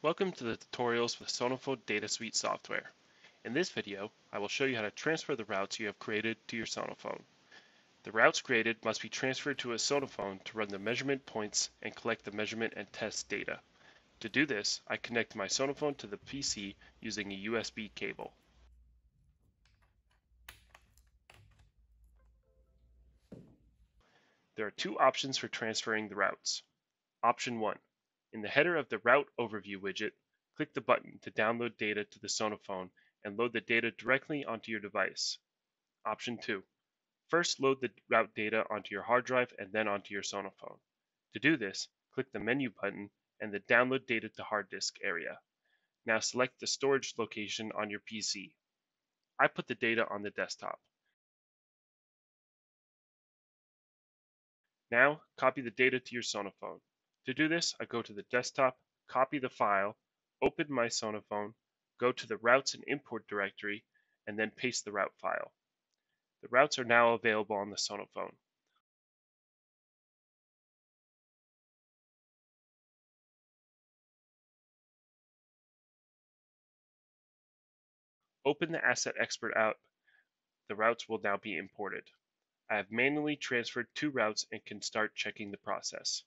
Welcome to the tutorials for the SONAPHONE DataSuite software. In this video, I will show you how to transfer the routes you have created to your SONAPHONE. The routes created must be transferred to a SONAPHONE to run the measurement points and collect the measurement and test data. To do this, I connect my SONAPHONE to the PC using a USB cable. There are two options for transferring the routes. Option 1. In the header of the Route Overview widget, click the button to download data to the SONAPHONE and load the data directly onto your device. Option 2. First load the route data onto your hard drive and then onto your SONAPHONE. To do this, click the Menu button and the Download Data to Hard Disk area. Now select the storage location on your PC. I put the data on the desktop. Now copy the data to your SONAPHONE. To do this, I go to the desktop, copy the file, open my SONAPHONE, go to the Routes and Import directory, and then paste the route file. The routes are now available on the SONAPHONE. Open the Asset Expert app. The routes will now be imported. I have manually transferred two routes and can start checking the process.